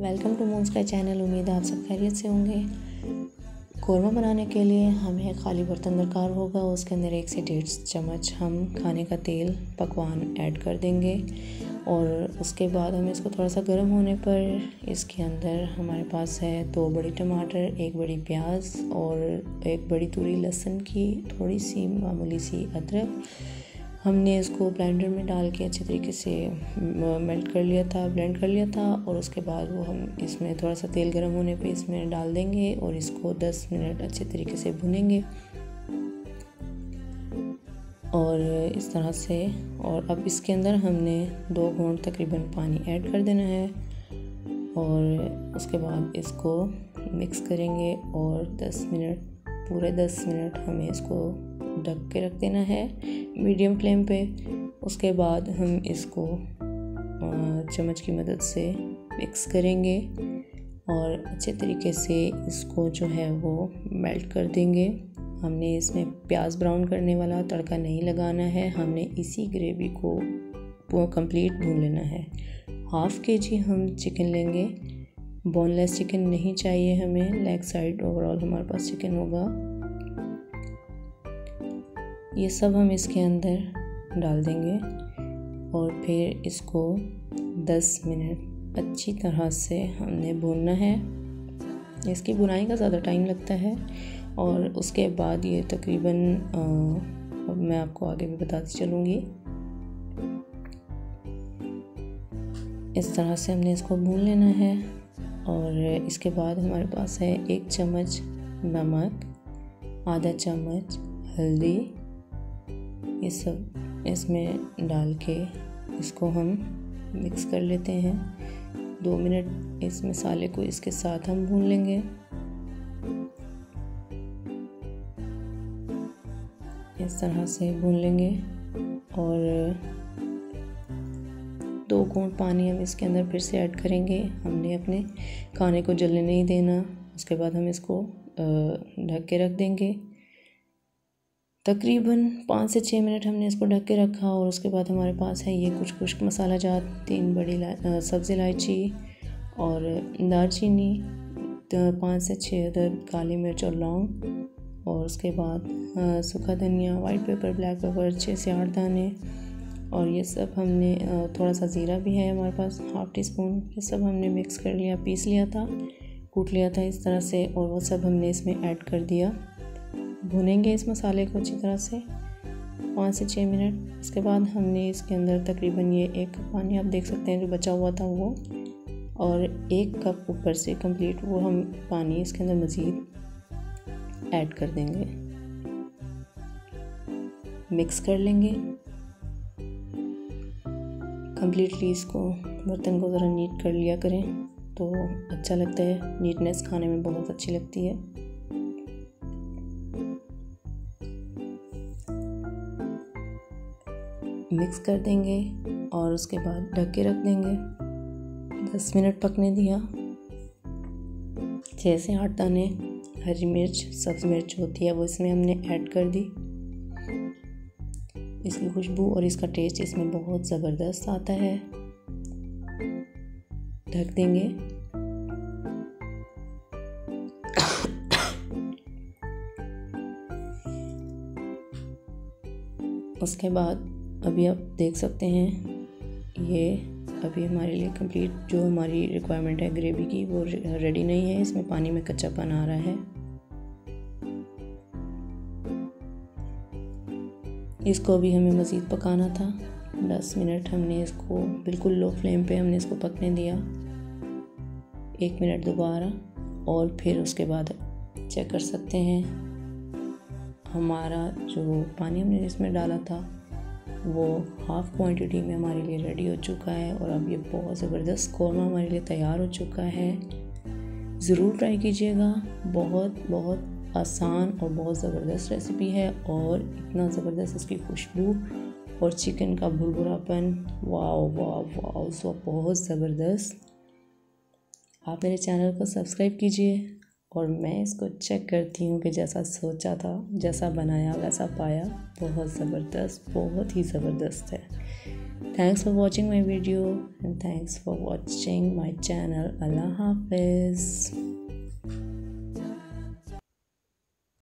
Welcome to moon sky channel. उम्मीद है आप सब खैरियत से होंगे। कौरमा बनाने के लिए हमें खाली बर्तन दरकार होगा। उसके अंदर 1 से 1.5 चम्मच हम खाने का तेल पकवान ऐड कर देंगे और उसके बाद हम इसको थोड़ा सा गर्म होने पर इसके अंदर हमारे पास है 2 बड़ी टमाटर, 1 बड़ी प्याज और 1 बड़ी तूरी लहसुन की, थोड़ी सी मामूली सी अदरक। हमने इसको ब्लेंडर में डाल के अच्छे तरीके से ब्लेंड कर लिया था और उसके बाद वो हम इसमें थोड़ा सा तेल गर्म होने पे इसमें डाल देंगे और इसको 10 मिनट अच्छे तरीके से भुनेंगे और इस तरह से। और अब इसके अंदर हमने 2 घूंट तकरीबन पानी ऐड कर देना है और उसके बाद इसको मिक्स करेंगे और पूरे 10 मिनट हमें इसको ढक के रख देना है मीडियम फ्लेम पे। उसके बाद हम इसको चम्मच की मदद से मिक्स करेंगे और अच्छे तरीके से इसको जो है वो मेल्ट कर देंगे। हमने इसमें प्याज ब्राउन करने वाला तड़का नहीं लगाना है, हमने इसी ग्रेवी को कंप्लीट भून लेना है। 1/2 kg हम चिकन लेंगे। बोनलेस चिकन नहीं चाहिए हमें, लेग साइड ओवरऑल हमारे पास चिकन होगा। ये सब हम इसके अंदर डाल देंगे और फिर इसको 10 मिनट अच्छी तरह से हमने भूनना है। इसकी भुनाई का ज़्यादा टाइम लगता है और उसके बाद ये तकरीबन अब मैं आपको आगे भी बताती चलूँगी। इस तरह से हमने इसको भून लेना है और इसके बाद हमारे पास है 1 चम्मच नमक, आधा चम्मच हल्दी। ये सब इसमें डाल के इसको हम मिक्स कर लेते हैं। 2 मिनट इस मसाले को इसके साथ हम भून लेंगे। इस तरह से भून लेंगे और 2 घूंट पानी हम इसके अंदर फिर से ऐड करेंगे। हमने अपने खाने को जलने नहीं देना। उसके बाद हम इसको ढक के रख देंगे। तकरीबन 5 से 6 मिनट हमने इसको ढक के रखा और उसके बाद हमारे पास है ये कुछ खुश्क मसाला जात, 3 बड़ी सब्ज़ इलायची और दालचीनी, 5 से 6 अदद काली मिर्च और लौंग और उसके बाद सूखा धनिया, वाइट पेपर, ब्लैक पेपर 6 से 8 दाने और ये सब हमने थोड़ा सा ज़ीरा भी है हमारे पास 1/2 टीस्पून। ये सब हमने मिक्स कर लिया, पीस लिया था, कूट लिया था इस तरह से और वो सब हमने इसमें ऐड कर दिया। भुनेंगे इस मसाले को अच्छी तरह से 5 से 6 मिनट। इसके बाद हमने इसके अंदर तकरीबन ये 1 कप पानी आप देख सकते हैं जो बचा हुआ था वो, और 1 कप ऊपर से कंप्लीट वो हम पानी इसके अंदर मज़ीद ऐड कर देंगे। मिक्स कर लेंगे कंप्लीटली। इसको बर्तन को ज़रा नीट कर लिया करें तो अच्छा लगता है, नीटनेस खाने में बहुत अच्छी लगती है। मिक्स कर देंगे और उसके बाद ढक के रख देंगे। 10 मिनट पकने दिया। 6 से 8 दाने हरी मिर्च, सब्ज़ मिर्च होती है वो इसमें हमने ऐड कर दी। इसकी खुशबू और इसका टेस्ट इसमें बहुत ज़बरदस्त आता है। ढक देंगे। उसके बाद अभी आप देख सकते हैं ये अभी हमारे लिए कंप्लीट जो हमारी रिक्वायरमेंट है ग्रेवी की वो रेडी नहीं है। इसमें पानी में कच्चापन आ रहा है। इसको अभी हमें मज़ीद पकाना था। 10 मिनट हमने इसको बिल्कुल लो फ्लेम पे हमने इसको पकने दिया। 1 मिनट दोबारा और फिर उसके बाद चेक कर सकते हैं हमारा जो पानी हमने इसमें डाला था वो हाफ़ क्वांटिटी में हमारे लिए रेडी हो चुका है और अब ये बहुत ज़बरदस्त कौरमा हमारे लिए तैयार हो चुका है। ज़रूर ट्राई कीजिएगा। बहुत आसान और बहुत ज़बरदस्त रेसिपी है और इतना ज़बरदस्त इसकी खुशबू और चिकन का भुरभुरापन, वाओ वाओ वाओ, सो बहुत ज़बरदस्त। आप मेरे चैनल को सब्सक्राइब कीजिए। और मैं इसको चेक करती हूँ कि जैसा सोचा था, जैसा बनाया वैसा पाया। बहुत ज़बरदस्त, बहुत ही ज़बरदस्त है। Thanks for watching my video and thanks for watching my channel. अल्लाह हाफिज़।